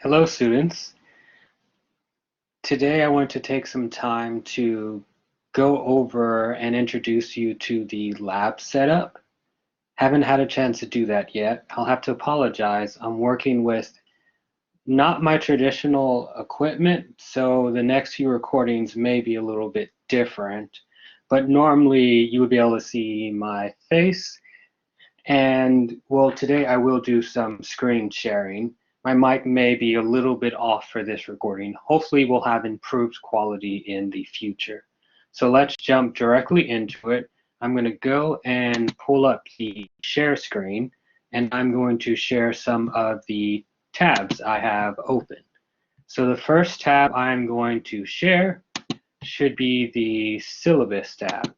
Hello, students. Today I want to take some time to go over and introduce you to the lab setup. Haven't had a chance to do that yet. I'll have to apologize. I'm working with not my traditional equipment, so the next few recordings may be a little bit different. But normally you would be able to see my face. And well, today I will do some screen sharing. My mic may be a little bit off for this recording. Hopefully we'll have improved quality in the future. So let's jump directly into it. I'm going to go and pull up the share screen, and I'm going to share some of the tabs I have open. So the first tab I'm going to share should be the syllabus tab.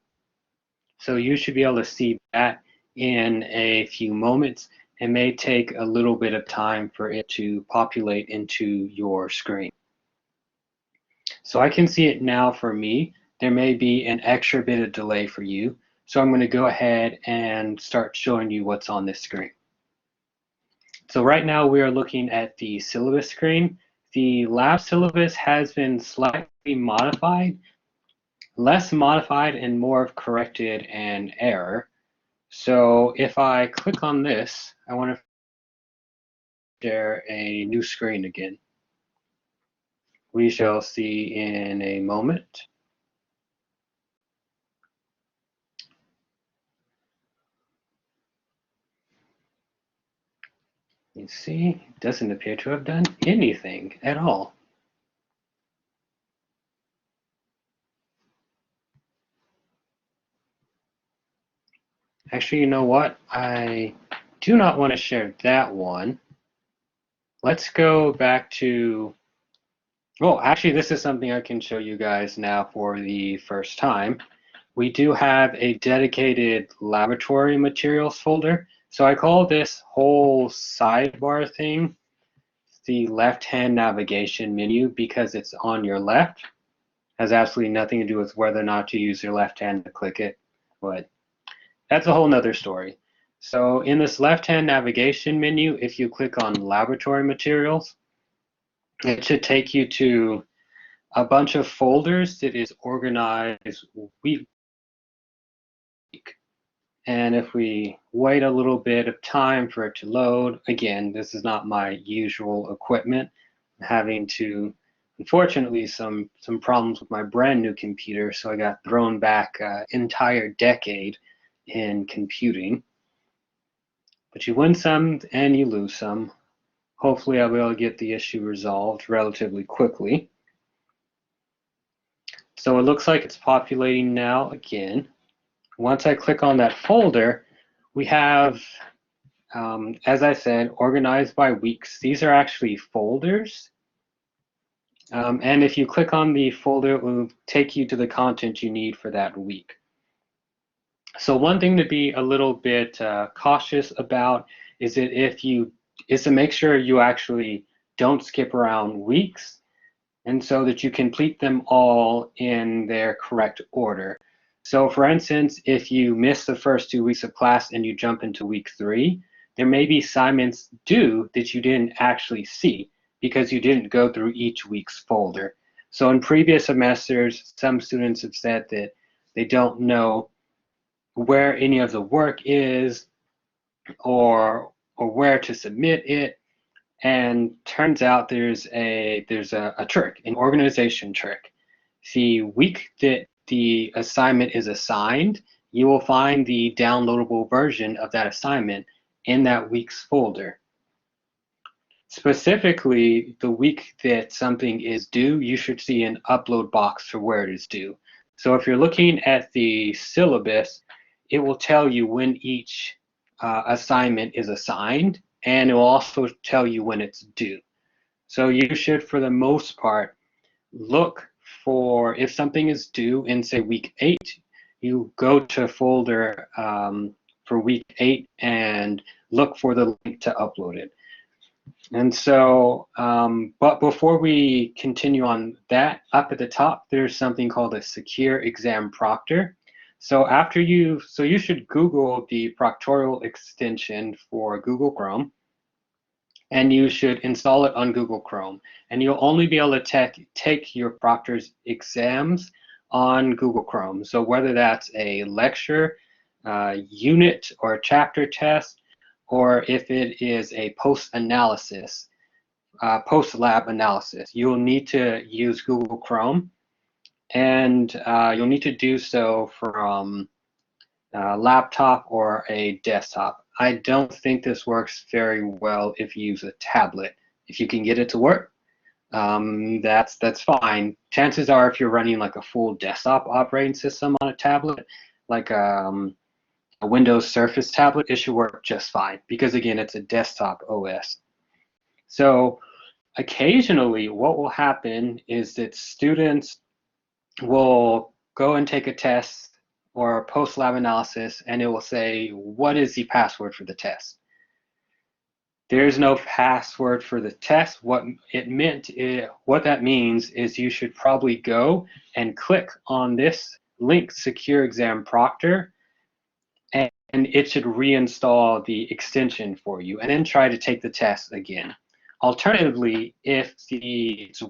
So you should be able to see that in a few moments. It may take a little bit of time for it to populate into your screen. So I can see it now for me. There may be an extra bit of delay for you. So I'm going to go ahead and start showing you what's on this screen. So right now we are looking at the syllabus screen. The lab syllabus has been slightly modified, less modified and more of corrected an error. So if I click on this, I want to share a new screen again. We shall see in a moment. You see, it doesn't appear to have done anything at all. Actually, you know what? I do not want to share that one. Let's go back to, oh, actually, this is something I can show you guys now for the first time. We do have a dedicated laboratory materials folder. So I call this whole sidebar thing the left-hand navigation menu because it's on your left. Has absolutely nothing to do with whether or not you use your left hand to click it, but that's a whole nother story. So in this left-hand navigation menu, if you click on laboratory materials, it should take you to a bunch of folders that is organized week. And if we wait a little bit of time for it to load, again, this is not my usual equipment. I'm having to, unfortunately, some problems with my brand new computer, so I got thrown back an entire decade in computing. But you win some and you lose some. Hopefully I'll be able to get the issue resolved relatively quickly. So it looks like it's populating now again. Once I click on that folder, we have, as I said, organized by weeks. These are actually folders. And if you click on the folder, it will take you to the content you need for that week. So one thing to be a little bit cautious about is to make sure you actually don't skip around weeks, and so that you complete them all in their correct order. So for instance, if you miss the first 2 weeks of class and you jump into week 3, there may be assignments due that you didn't actually see because you didn't go through each week's folder. So in previous semesters, some students have said that they don't know where any of the work is or where to submit it. And turns out there's a trick, an organization trick. The week that the assignment is assigned, you will find the downloadable version of that assignment in that week's folder. Specifically, the week that something is due, you should see an upload box for where it is due. So if you're looking at the syllabus, it will tell you when each assignment is assigned, and it will also tell you when it's due. So you should, for the most part, look for, if something is due in, say, week 8, you go to folder for week 8 and look for the link to upload it. And so, but before we continue on that, up at the top, there's something called a secure exam proctor. So you should Google the proctoral extension for Google Chrome. and you should install it on Google Chrome. And you'll only be able to take your proctor's exams on Google Chrome. So whether that's a lecture, unit, or chapter test, or if it is a post-analysis, post-lab analysis, you'll need to use Google Chrome, and you'll need to do so from a laptop or a desktop. I don't think this works very well if you use a tablet. If you can get it to work, that's fine. Chances are, if you're running like a full desktop operating system on a tablet, like a Windows Surface tablet, it should work just fine, because again, it's a desktop OS. So occasionally what will happen is that students will go and take a test or a post-lab analysis, and it will say, what is the password for the test? There's no password for the test. What that means is you should probably go and click on this link, Secure Exam Proctor, and it should reinstall the extension for you, and then try to take the test again. Alternatively, if it's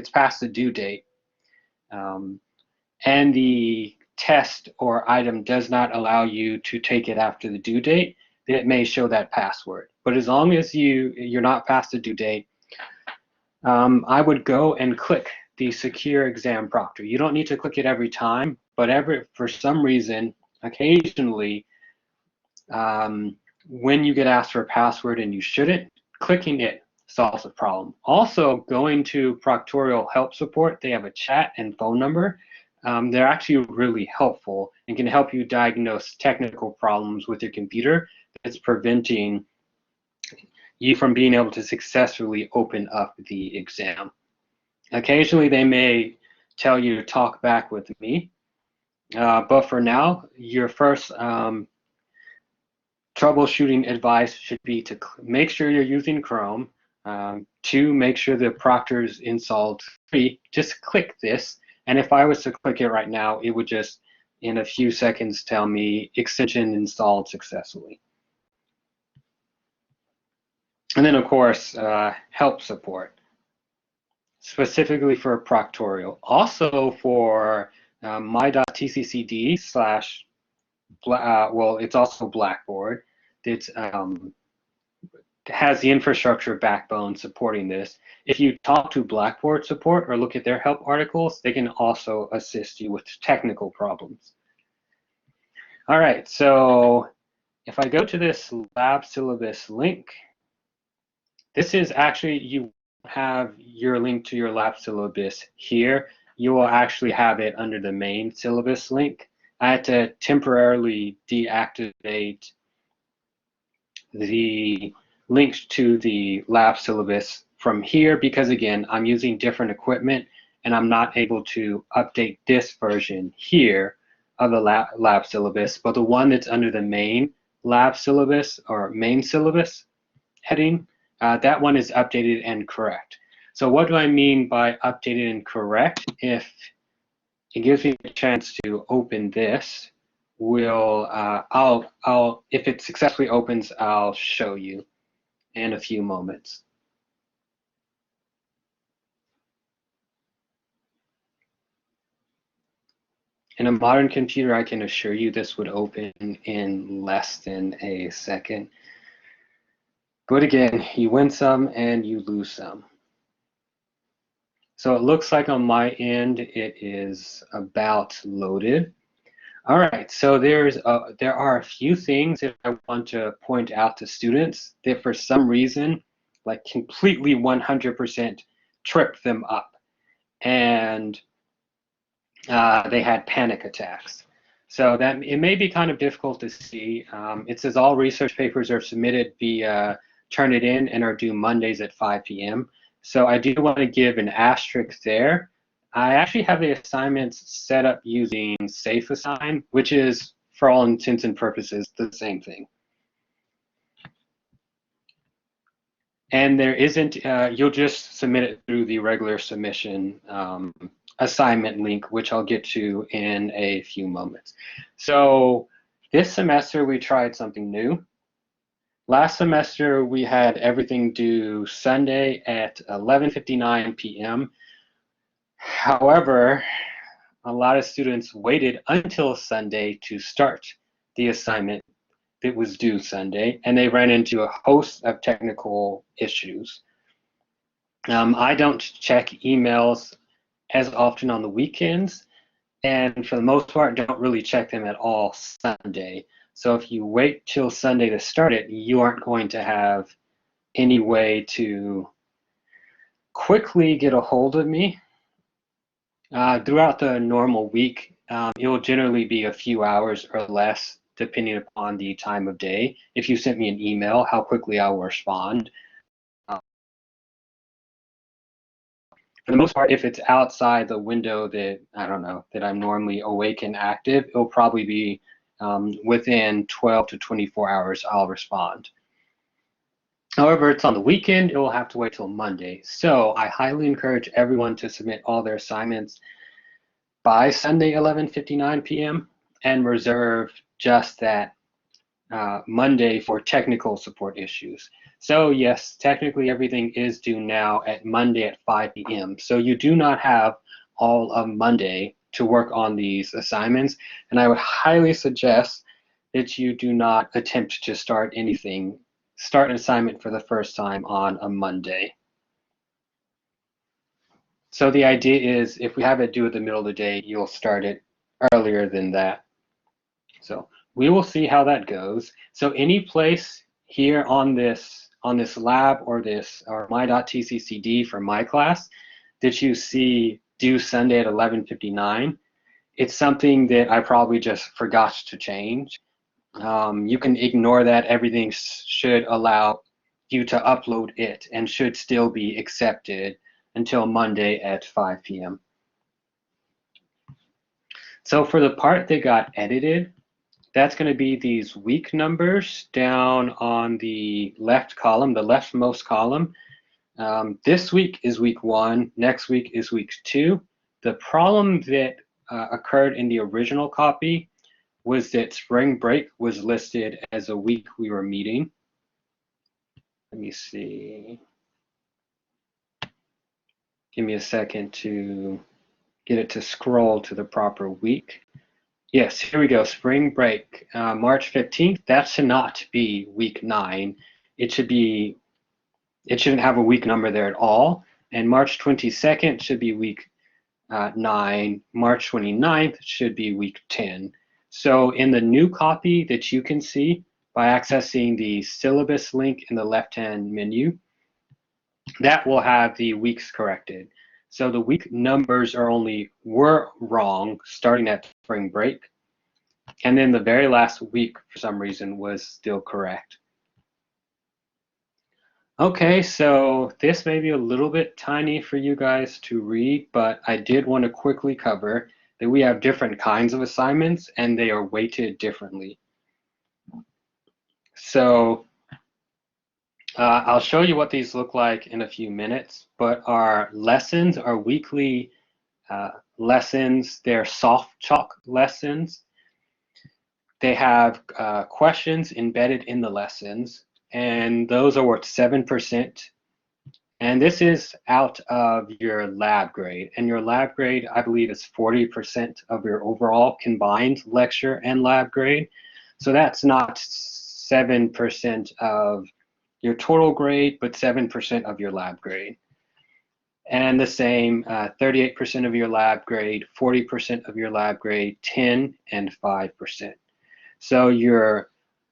past the due date, and the test or item does not allow you to take it after the due date, then it may show that password. But as long as you're not past the due date, I would go and click the Secure Exam Proctor. You don't need to click it every time, but for some reason, occasionally, when you get asked for a password and you shouldn't, clicking it solves the problem. Also, going to Proctorial Help Support, they have a chat and phone number. They're actually really helpful and can help you diagnose technical problems with your computer that's preventing you from being able to successfully open up the exam. Occasionally, they may tell you to talk back with me, but for now, your first troubleshooting advice should be to make sure you're using Chrome. To make sure the Proctor's installed free, just click this. And if I was to click it right now, it would just, in a few seconds, tell me extension installed successfully. And then, of course, help support, specifically for Proctorial. Also for my.tccd/ well, it's also Blackboard. It's has the infrastructure backbone supporting this. If you talk to Blackboard support or look at their help articles, they can also assist you with technical problems. All right, so if I go to this lab syllabus link, this is actually, you have your link to your lab syllabus here. You will actually have it under the main syllabus link. I had to temporarily deactivate the links to the lab syllabus from here because, again, I'm using different equipment and I'm not able to update this version here of the lab syllabus, but the one that's under the main lab syllabus or main syllabus heading, that one is updated and correct. So what do I mean by updated and correct? If it gives me a chance to open this, if it successfully opens, I'll show you in a few moments. In a modern computer, I can assure you this would open in less than a second. But again, you win some and you lose some. So it looks like on my end, it is about loaded. All right, so there are a few things that I want to point out to students that for some reason, like completely 100% tripped them up, and they had panic attacks. So that it may be kind of difficult to see. It says all research papers are submitted via Turnitin and are due Mondays at 5 p.m. So I do want to give an asterisk there. I actually have the assignments set up using Safe Assign, which is, for all intents and purposes, the same thing. And there isn't, you'll just submit it through the regular submission assignment link, which I'll get to in a few moments. So this semester we tried something new. Last semester, we had everything due Sunday at 11:59 p.m. However, a lot of students waited until Sunday to start the assignment that was due Sunday, and they ran into a host of technical issues. I don't check emails as often on the weekends, and for the most part, don't really check them at all Sunday. So if you wait till Sunday to start it, you aren't going to have any way to quickly get a hold of me. Throughout the normal week, it will generally be a few hours or less, depending upon the time of day. If you sent me an email, how quickly I will respond. For the most part, if it's outside the window that, I don't know, that I'm normally awake and active, it'll probably be within 12 to 24 hours, I'll respond. However, it's on the weekend, it will have to wait till Monday. So I highly encourage everyone to submit all their assignments by Sunday 11:59 p.m. and reserve just that Monday for technical support issues. So yes, technically everything is due now at Monday at 5 p.m. So you do not have all of Monday to work on these assignments, and I would highly suggest that you do not attempt to start an assignment for the first time on a Monday. So the idea is if we have it due at the middle of the day, you'll start it earlier than that. So we will see how that goes. So any place here on this lab or my.tccd for my class that you see due Sunday at 11:59, it's something that I probably just forgot to change. You can ignore that. Everything should allow you to upload it and should still be accepted until Monday at 5 p.m. So for the part that got edited, that's going to be these week numbers down on the left column, the leftmost column. This week is week 1, next week is week 2. The problem that occurred in the original copy was that spring break was listed as a week we were meeting. Let me see. Give me a second to get it to scroll to the proper week. Yes, here we go. Spring break, March 15th. That should not be week 9. It shouldn't have a week number there at all. And March 22nd should be week 9. March 29th should be week 10. So in the new copy that you can see by accessing the syllabus link in the left-hand menu, that will have the weeks corrected. So the week numbers were wrong starting at spring break. And then the very last week, for some reason, was still correct. Okay, so this may be a little bit tiny for you guys to read, but I did want to quickly cover that we have different kinds of assignments and they are weighted differently. So I'll show you what these look like in a few minutes, but our lessons are weekly lessons. They're Softchalk lessons. They have questions embedded in the lessons, and those are worth 7%. And this is out of your lab grade. And your lab grade, I believe, is 40% of your overall combined lecture and lab grade. So that's not 7% of your total grade, but 7% of your lab grade. And the same, 38% of your lab grade, 40% of your lab grade, 10 and 5%. So your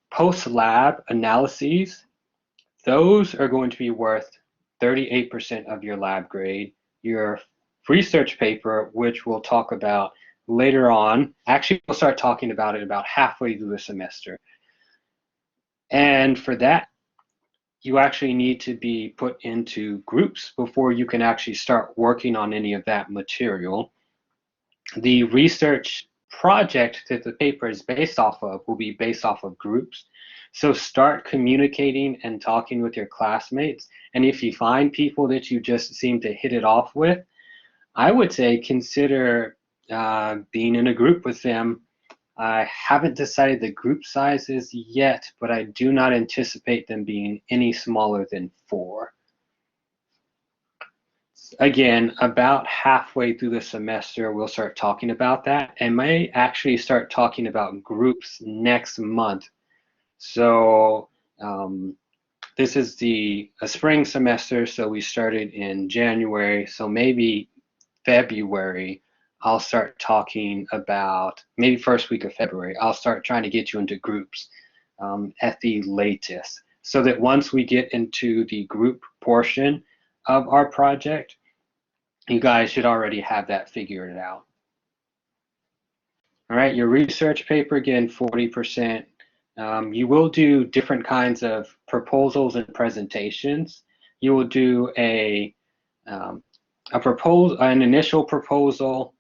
post-lab analyses, those are going to be worth 38% of your lab grade. Your research paper, which we'll talk about later on, actually we'll start talking about it about halfway through the semester. And for that, you actually need to be put into groups before you can actually start working on any of that material. The research project that the paper is based off of will be based off of groups. So start communicating and talking with your classmates. And if you find people that you just seem to hit it off with, I would say consider being in a group with them I haven't decided the group sizes yet, but I do not anticipate them being any smaller than 4. Again, about halfway through the semester, we'll start talking about that and may actually start talking about groups next month. So this is a spring semester, so we started in January, so maybe February, I'll start talking about, maybe first week of February, I'll start trying to get you into groups at the latest, so that once we get into the group portion of our project, you guys should already have that figured out. All right, your research paper, again, 40%. You will do different kinds of proposals and presentations. You will do an initial proposal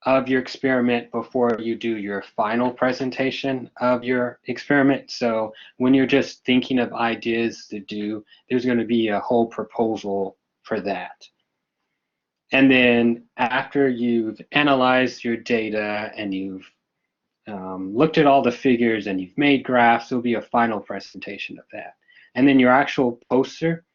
of your experiment before you do your final presentation of your experiment. So when you're just thinking of ideas to do, there's going to be a whole proposal for that. And then after you've analyzed your data and you've looked at all the figures and you've made graphs, there'll be a final presentation of that. And then your actual poster,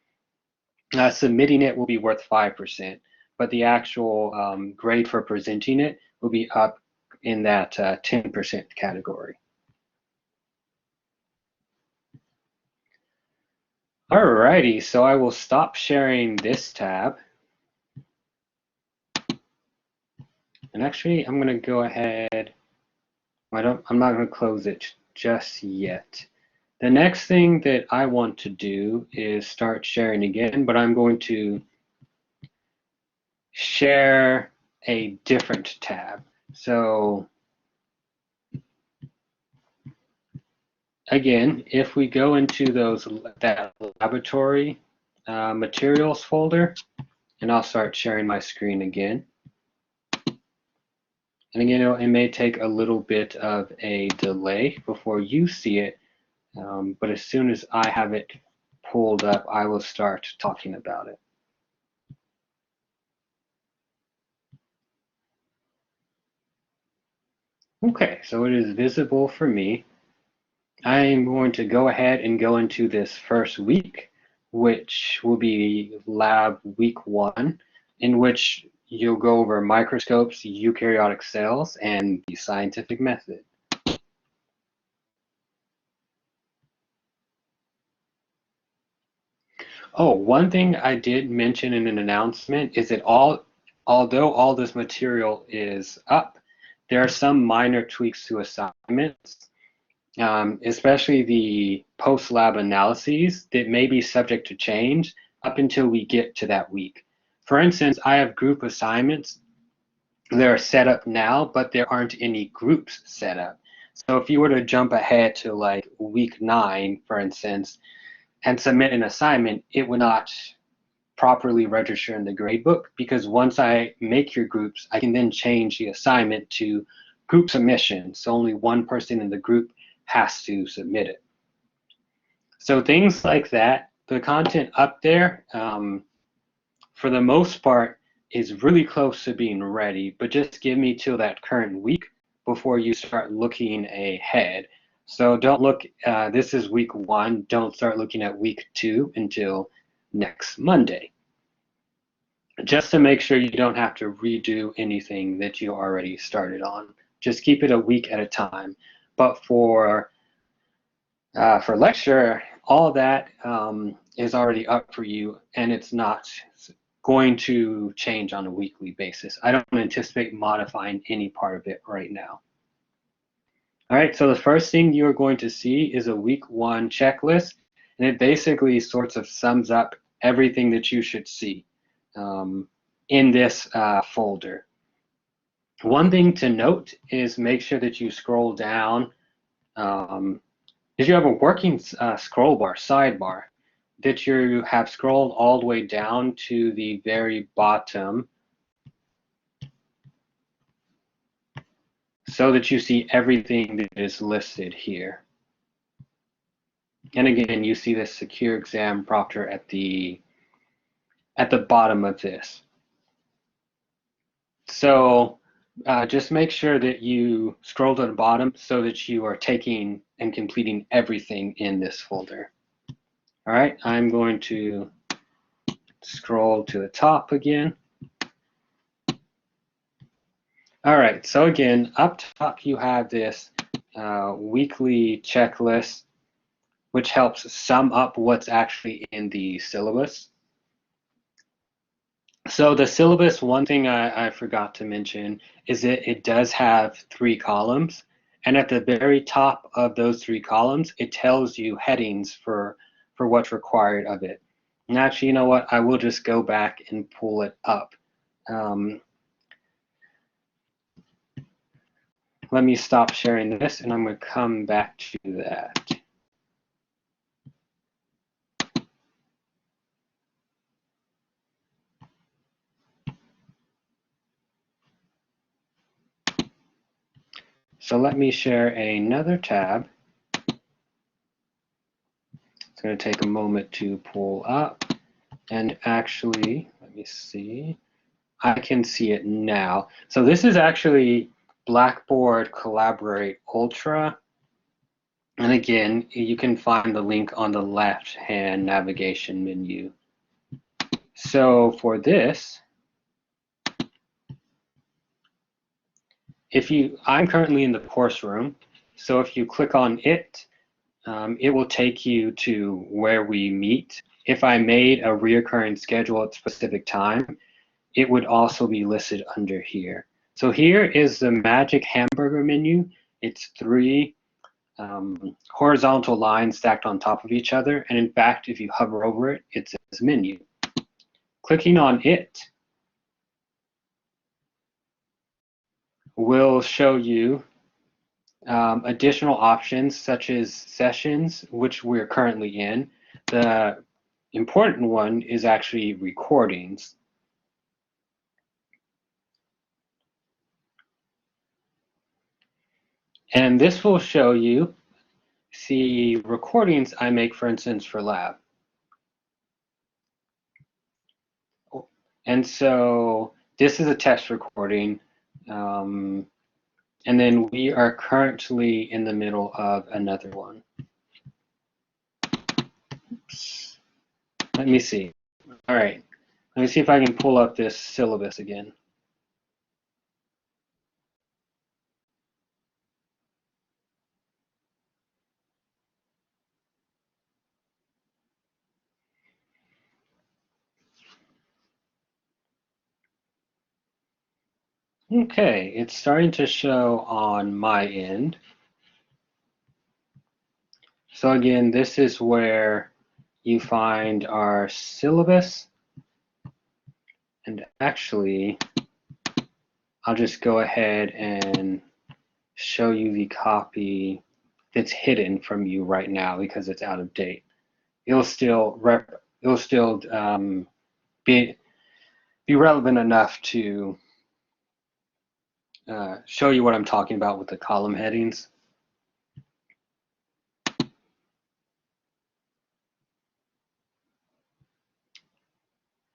submitting it will be worth 5%, but the actual grade for presenting it will be up in that 10% category. Alrighty, so I will stop sharing this tab. And actually, I'm going to go ahead. I'm not going to close it just yet. The next thing that I want to do is start sharing again, but I'm going to share a different tab. So again, if we go into that laboratory materials folder, and I'll start sharing my screen again. And again, it may take a little bit of a delay before you see it, but as soon as I have it pulled up, I will start talking about it. Okay, so it is visible for me. I am going to go ahead and go into this first week, which will be lab week 1, in which you'll go over microscopes, eukaryotic cells, and the scientific method. Oh, one thing I did mention in an announcement is that although all this material is up, there are some minor tweaks to assignments, especially the post-lab analyses that may be subject to change up until we get to that week. For instance, I have group assignments that are set up now, but there aren't any groups set up. So if you were to jump ahead to like week 9, for instance, and submit an assignment, it would not properly register in the gradebook, because once I make your groups, I can then change the assignment to group submission. So only one person in the group has to submit it. So things like that, the content up there, for the most part, is really close to being ready, but just give me till that current week before you start looking ahead. So don't look, this is week 1, don't start looking at week 2 until next Monday. Just to make sure you don't have to redo anything that you already started on. Just keep it a week at a time. But for lecture, all that is already up for you, and it's not going to change on a weekly basis. I don't anticipate modifying any part of it right now. All right, so the first thing you're going to see is a week 1 checklist, and it basically sorts of sums up everything that you should see in this folder. One thing to note is make sure that you scroll down. If you have a working scroll bar, sidebar, that you have scrolled all the way down to the very bottom, so that you see everything that is listed here. And again, you see the secure exam proctor at the bottom of this. So Just make sure that you scroll to the bottom so that you are taking and completing everything in this folder. All right, I'm going to scroll to the top again. All right, so again, up top you have this weekly checklist, which helps sum up what's actually in the syllabus. So the syllabus, one thing I forgot to mention is that it does have 3 columns. And at the very top of those 3 columns, it tells you headings for what's required of it. And actually, you know what? I will just go back and pull it up. Let me stop sharing this, and I'm going to come back to that. So let me share another tab. It's going to take a moment to pull up. And actually, let me see. I can see it now. So this is actually Blackboard Collaborate Ultra. And again, you can find the link on the left-hand navigation menu. So for this, I'm currently in the course room. So if you click on it, it will take you to where we meet. If I made a reoccurring schedule at a specific time, it would also be listed under here. So here is the magic hamburger menu. It's 3 horizontal lines stacked on top of each other. And in fact, if you hover over it, it says menu. Clicking on it will show you additional options such as sessions, which we're currently in. The important one is actually recordings. And this will show you, see recordings I make, for instance, for lab. And so this is a test recording. And then we are currently in the middle of another one. Oops. Let me see. All right. Let me see if I can pull up this syllabus again. Okay, it's starting to show on my end. So again, this is where you find our syllabus. And actually, I'll just go ahead and show you the copy that's hidden from you right now because it's out of date. It'll still be relevant enough to show you what I'm talking about with the column headings.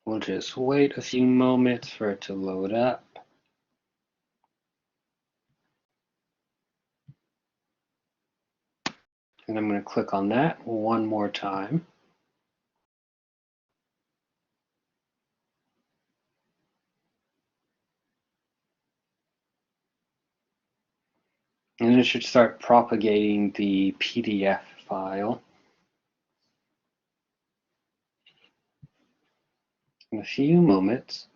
We'll just wait a few moments for it to load up. And I'm going to click on that one more time. And it should start propagating the PDF file. In a few moments.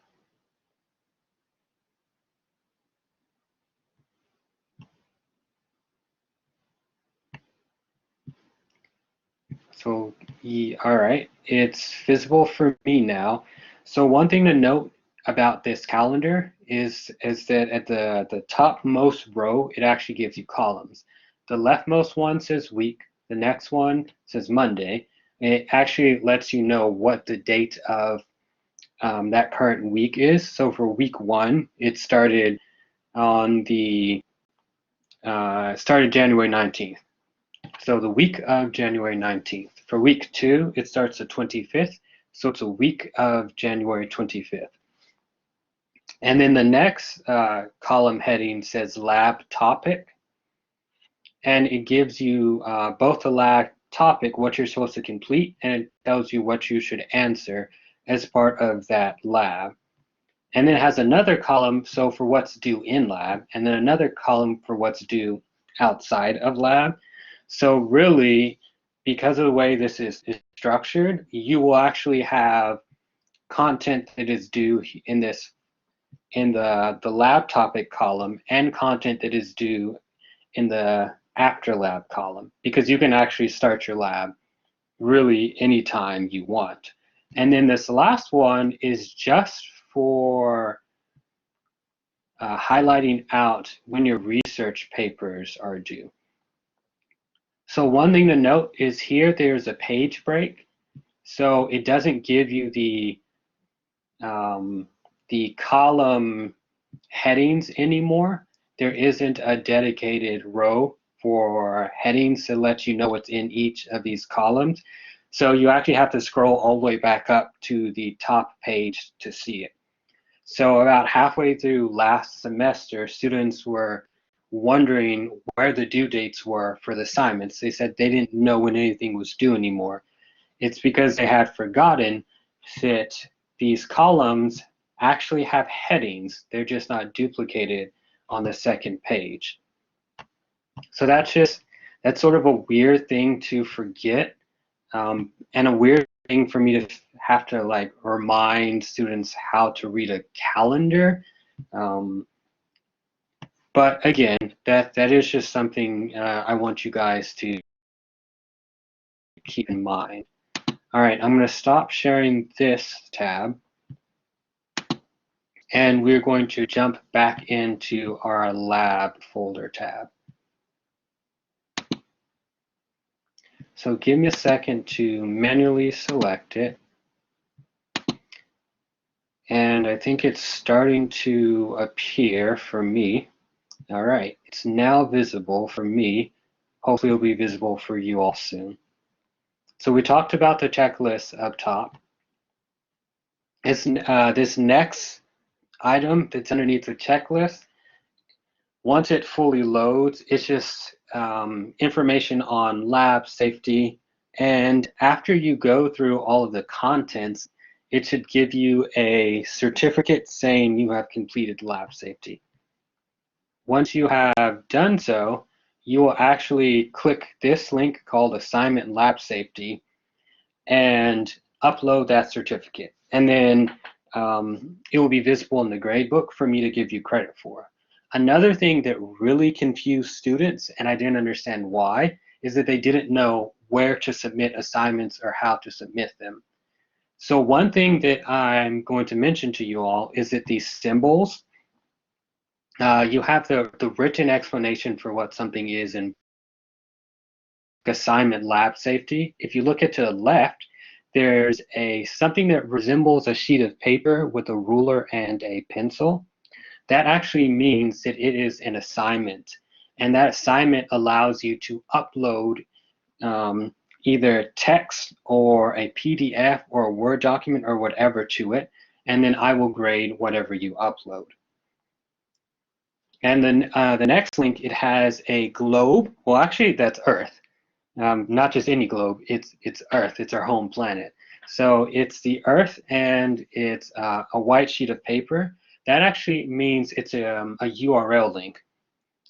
So, all right, it's visible for me now. So one thing to note about this calendar is that at the topmost row, it actually gives you columns. The leftmost one says week, the next one says Monday. And it actually lets you know what the date of that current week is. So for week 1, it started on the started January 19th. So the week of January 19th. For week 2, it starts the 25th. So it's a week of January 25th. And then the next column heading says lab topic, and it gives you both the lab topic, what you're supposed to complete, and it tells you what you should answer as part of that lab. And then it has another column, so for what's due in lab, and then another column for what's due outside of lab. So really, because of the way this is structured, you will actually have content that is due in the lab topic column and content that is due in the after lab column, because you can actually start your lab really anytime you want. And then this last one is just for highlighting out when your research papers are due. So one thing to note is here there's a page break, so it doesn't give you the column headings anymore. There isn't a dedicated row for headings to let you know what's in each of these columns. So you actually have to scroll all the way back up to the top page to see it. So about halfway through last semester, students were wondering where the due dates were for the assignments. They said they didn't know when anything was due anymore. It's because they had forgotten that these columns actually have headings. They're just not duplicated on the second page. So that's sort of a weird thing to forget, and a weird thing for me to have to like remind students how to read a calendar. But again, that is just something I want you guys to keep in mind. All right, I'm going to stop sharing this tab, and we're going to jump back into our lab folder tab. So give me a second to manually select it. And I think it's starting to appear for me. All right, it's now visible for me. Hopefully it'll be visible for you all soon. So we talked about the checklist up top. It's this next item that's underneath the checklist. Once it fully loads, it's just information on lab safety. And after you go through all of the contents, it should give you a certificate saying you have completed lab safety. Once you have done so, you will actually click this link called Assignment Lab Safety and upload that certificate. And then it will be visible in the gradebook for me to give you credit for. Another thing that really confused students, and I didn't understand why, is that they didn't know where to submit assignments or how to submit them. So one thing that I'm going to mention to you all is that these symbols, you have the written explanation for what something is in assignment lab safety. If you look at to the left, there's something that resembles a sheet of paper with a ruler and a pencil. That actually means that it is an assignment, and that assignment allows you to upload either text or a PDF or a Word document or whatever to it, and then I will grade whatever you upload. And then the next link, it has a globe. Well, actually, that's Earth. Not just any globe, it's Earth, it's our home planet. So it's the Earth, and it's a white sheet of paper. That actually means it's a URL link.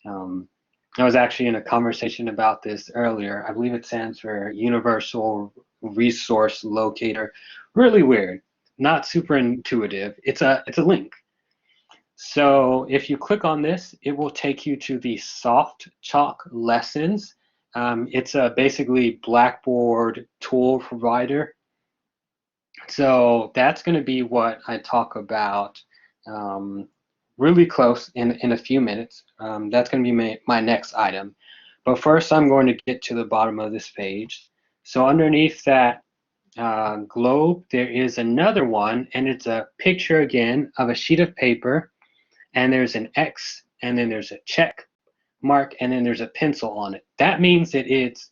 I was actually in a conversation about this earlier. I believe it stands for Universal Resource Locator. Really weird, not super intuitive. It's a link. So if you click on this, it will take you to the Softchalk lessons. It's a basically Blackboard tool provider. So that's going to be what I talk about really close in a few minutes. That's going to be my next item. But first, I'm going to get to the bottom of this page. So underneath that globe, there is another one, and it's a picture again of a sheet of paper, and there's an X, and then there's a check mark, and then there's a pencil on it. That means that it's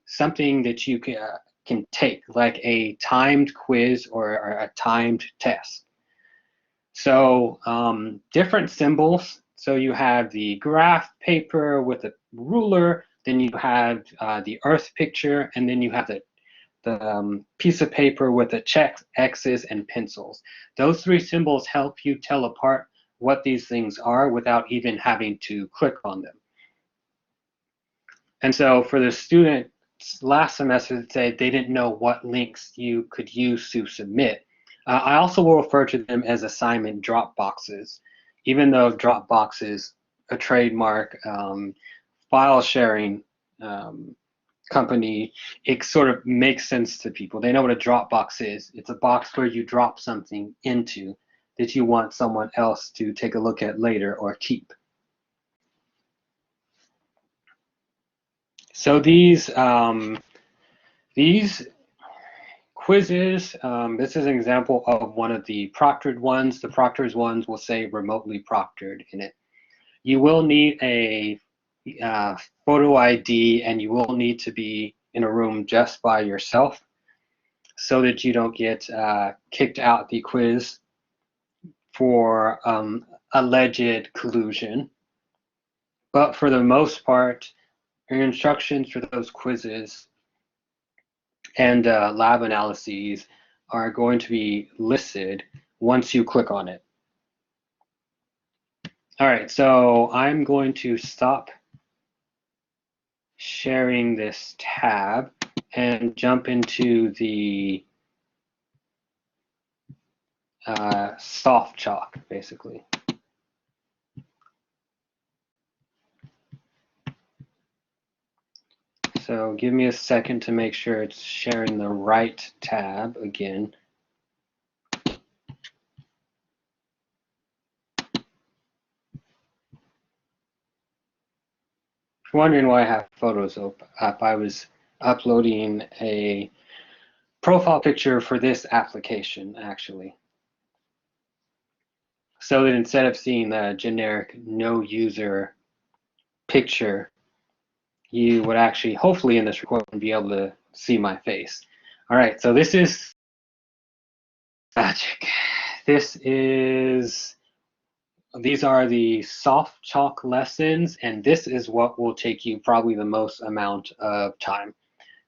something that you can take, like a timed quiz or a timed test. So different symbols. So you have the graph paper with a ruler, then you have the Earth picture, and then you have the piece of paper with the checks, X's, and pencils. Those three symbols help you tell apart what these things are without even having to click on them. And so for the students last semester that say they didn't know what links you could use to submit, I also will refer to them as assignment drop boxes, even though Dropbox is a trademark file sharing company. It sort of makes sense to people. They know what a Dropbox is. It's a box where you drop something into that you want someone else to take a look at later or keep. So these quizzes, this is an example of one of the proctored ones. The proctored ones will say remotely proctored in it. You will need a photo ID, and you will need to be in a room just by yourself so that you don't get kicked out the quiz for alleged collusion. But for the most part, your instructions for those quizzes and lab analyses are going to be listed once you click on it. All right, so I'm going to stop sharing this tab and jump into the Softchalk, basically. So give me a second to make sure it's sharing the right tab again. If you're wondering why I have photos up, I was uploading a profile picture for this application, actually. So that instead of seeing the generic no user picture, you would actually, hopefully in this recording, be able to see my face. All right, so this is magic. These are the Softchalk lessons, and this is what will take you probably the most amount of time.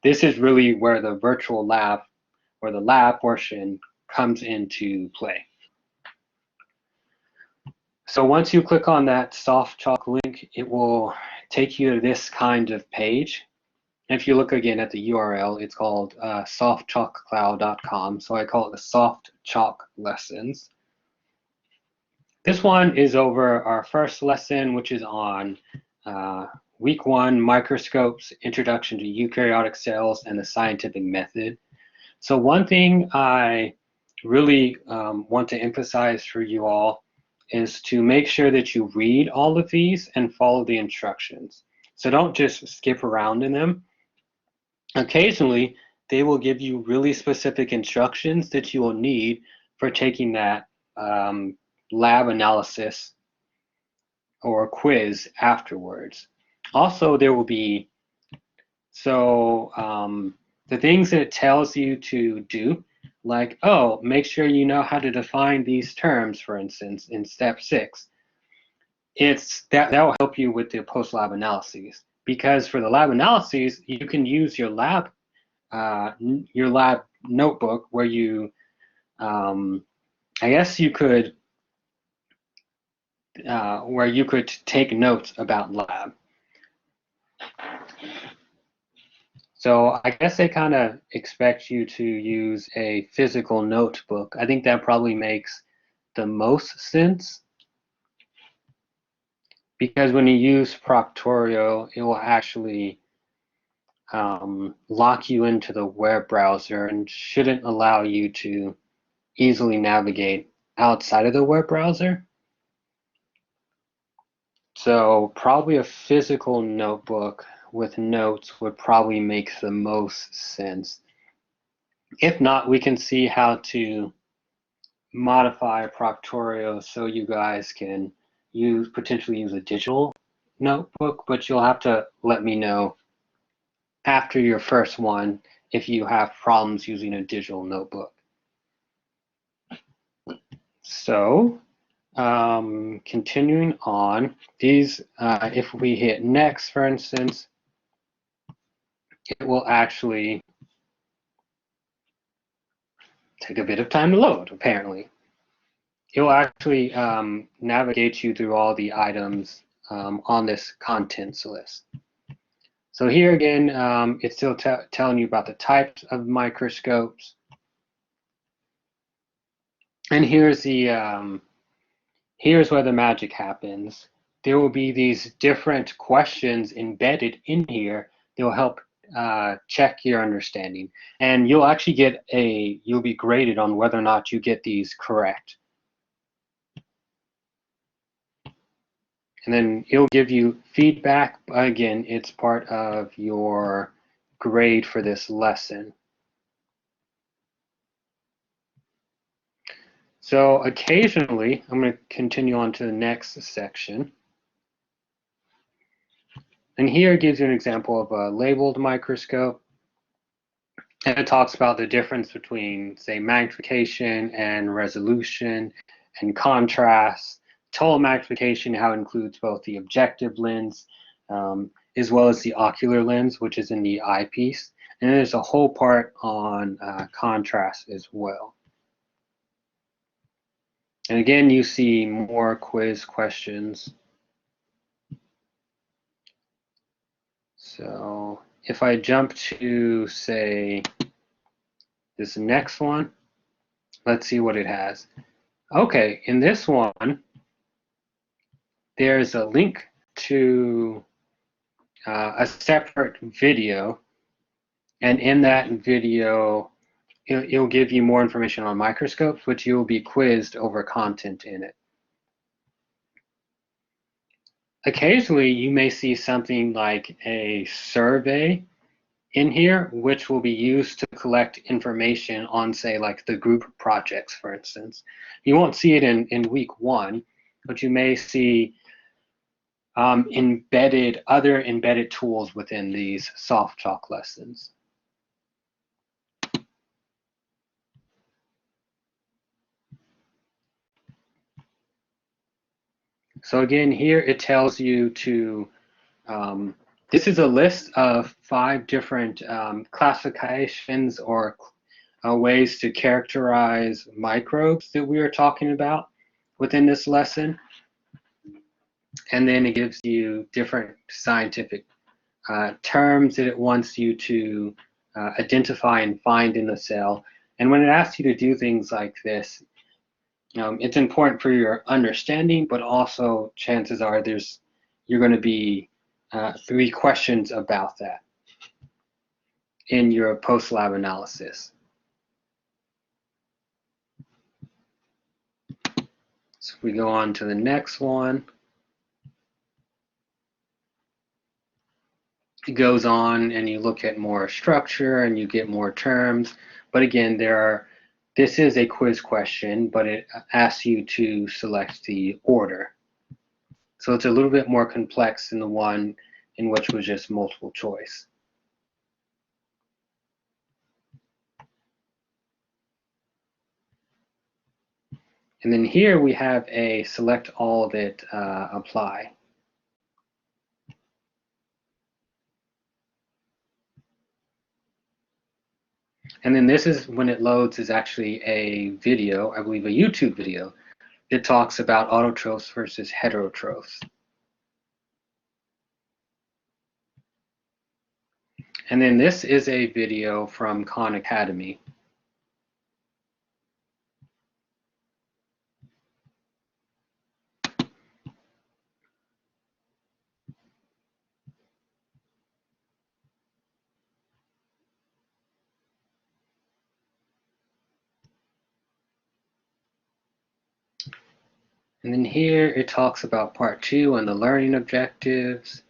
This is really where the virtual lab, or the lab portion, comes into play. So once you click on that Softchalk link, it will take you to this kind of page. If you look again at the URL, it's called softchalkcloud.com. So I call it the Softchalk lessons. This one is over our first lesson, which is on week 1, microscopes, introduction to eukaryotic cells, and the scientific method. So one thing I really want to emphasize for you all is to make sure that you read all of these and follow the instructions. So don't just skip around in them. Occasionally, they will give you really specific instructions that you will need for taking that lab analysis or quiz afterwards. Also, there will be, the things that it tells you to do, like, oh, make sure you know how to define these terms, for instance, in step 6. That will help you with the post-lab analyses, because for the lab analyses, you can use your lab notebook where you, I guess you could, where you could take notes about lab. So I guess they kind of expect you to use a physical notebook. I think that probably makes the most sense, because when you use Proctorio, it will actually lock you into the web browser and shouldn't allow you to easily navigate outside of the web browser. So probably a physical notebook with notes would probably make the most sense. If not, we can see how to modify Proctorio so you guys can potentially use a digital notebook, but you'll have to let me know after your first one if you have problems using a digital notebook. So continuing on, these, if we hit next, for instance, it will actually take a bit of time to load, apparently. It will actually navigate you through all the items on this contents list. So here again, it's still telling you about the types of microscopes. And here's the here's where the magic happens. There will be these different questions embedded in here that will help check your understanding. And you'll actually get you'll be graded on whether or not you get these correct. And then it'll give you feedback. Again, it's part of your grade for this lesson. So occasionally, I'm going to continue on to the next section. And here it gives you an example of a labeled microscope. And it talks about the difference between, say, magnification and resolution and contrast. Total magnification, how it includes both the objective lens as well as the ocular lens, which is in the eyepiece. And then there's a whole part on contrast as well. And again, you see more quiz questions. So if I jump to, say, this next one, let's see what it has. Okay, in this one, there's a link to a separate video, and in that video, it'll give you more information on microscopes, which you'll be quizzed over content in it. Occasionally, you may see something like a survey in here, which will be used to collect information on, say, like the group projects, for instance. You won't see it in week one, but you may see other embedded tools within these Softchalk lessons. So again, here it tells you to, this is a list of 5 different classifications or ways to characterize microbes that we are talking about within this lesson. And then it gives you different scientific terms that it wants you to identify and find in the cell. And when it asks you to do things like this, it's important for your understanding, but also chances are you're going to be 3 questions about that in your post-lab analysis. So if we go on to the next one, it goes on and you look at more structure and you get more terms. But again, this is a quiz question, but it asks you to select the order. So it's a little bit more complex than the one in which was just multiple choice. And then here we have a select all that apply. And then this is when it loads is actually a video, I believe a YouTube video, that talks about autotrophs versus heterotrophs. And then this is a video from Khan Academy. And then here it talks about part 2 and the learning objectives.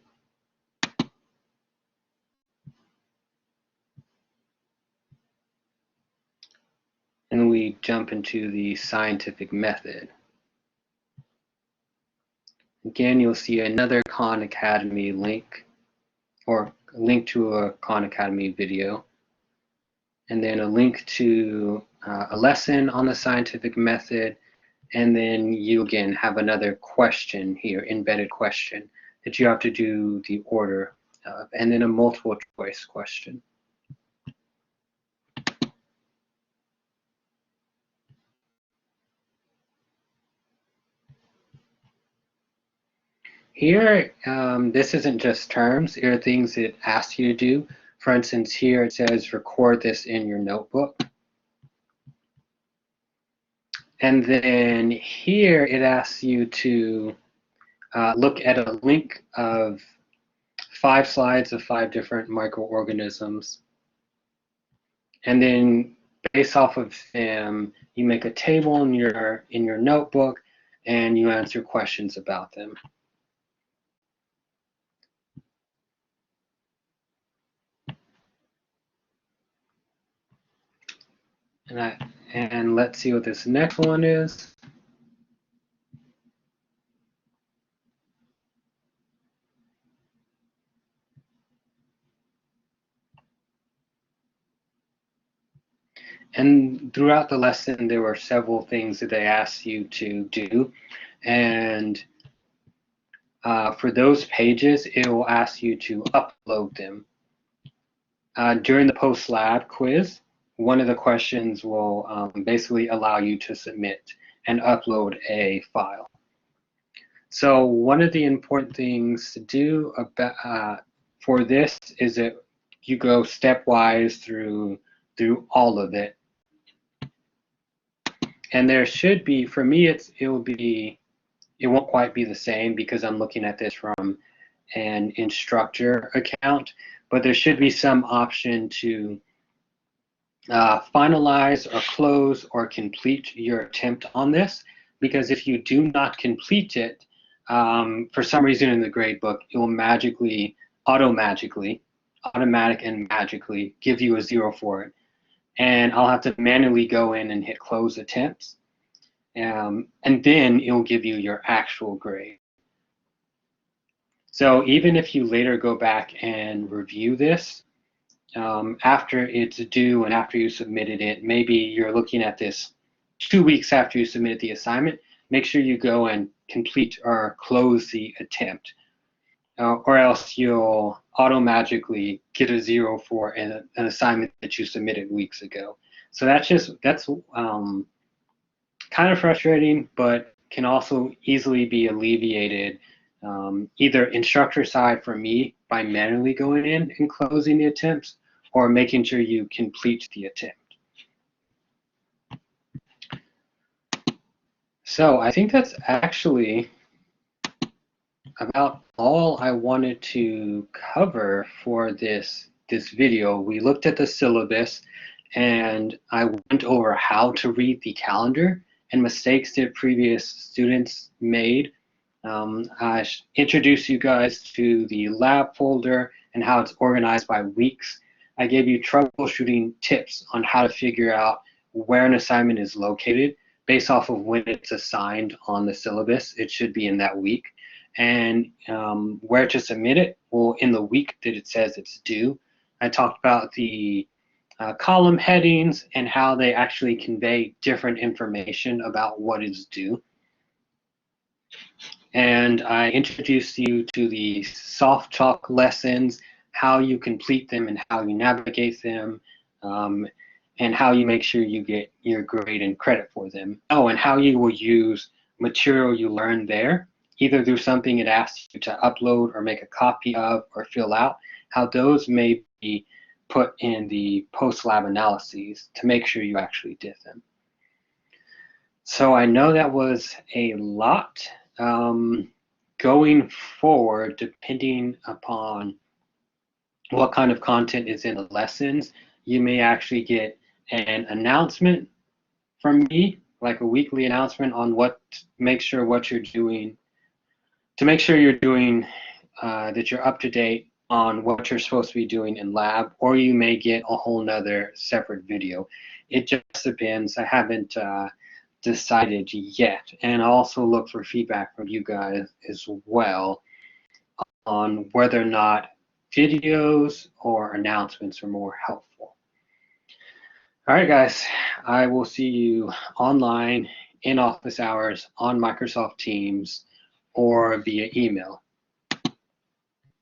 And we jump into the scientific method. Again, you'll see another Khan Academy link, or a link to a Khan Academy video, and then a link to a lesson on the scientific method, and then you again have another question here, embedded question, that you have to do the order of, and then a multiple choice question. Here, this isn't just terms, here are things it asks you to do. For instance, here it says record this in your notebook. And then here it asks you to look at a link of 5 slides of 5 different microorganisms. And then based off of them, you make a table in your notebook and you answer questions about them. And let's see what this next one is. And throughout the lesson, there were several things that they asked you to do. And for those pages, it will ask you to upload them. During the post-lab quiz, one of the questions will basically allow you to submit and upload a file. So one of the important things to do about, for this is that you go stepwise through all of it. And there should be, for me, it won't quite be the same because I'm looking at this from an instructor account, but there should be some option to finalize or close or complete your attempt on this, because if you do not complete it, for some reason in the grade book, it will automatically give you a 0 for it. And I'll have to manually go in and hit close attempts. And then it will give you your actual grade. So even if you later go back and review this, after it's due and after you submitted it, maybe you're looking at this 2 weeks after you submitted the assignment, make sure you go and complete or close the attempt, or else you'll automatically get a 0 for an assignment that you submitted weeks ago. So that's kind of frustrating, but can also easily be alleviated either instructor side for me by manually going in and closing the attempts, or making sure you complete the attempt. So I think that's actually about all I wanted to cover for this video. We looked at the syllabus and I went over how to read the calendar and mistakes that previous students made. I introduced you guys to the lab folder and how it's organized by weeks. I gave you troubleshooting tips on how to figure out where an assignment is located based off of when it's assigned on the syllabus. It should be in that week. And where to submit it, well, in the week that it says it's due. I talked about the column headings and how they actually convey different information about what is due. And I introduced you to the Softchalk lessons, how you complete them and how you navigate them, and how you make sure you get your grade and credit for them. Oh, and how you will use material you learned there, either through something it asks you to upload or make a copy of or fill out, how those may be put in the post-lab analyses to make sure you actually did them. So I know that was a lot. Going forward, depending upon what kind of content is in the lessons, you may actually get an announcement from me, like a weekly announcement on what, make sure what you're doing, to make sure you're doing, that you're up to date on what you're supposed to be doing in lab, or you may get a whole nother separate video. It just depends. I haven't decided yet, and I'll also look for feedback from you guys as well on whether or not videos or announcements are more helpful. All right, guys, I will see you online in office hours on Microsoft Teams or via email.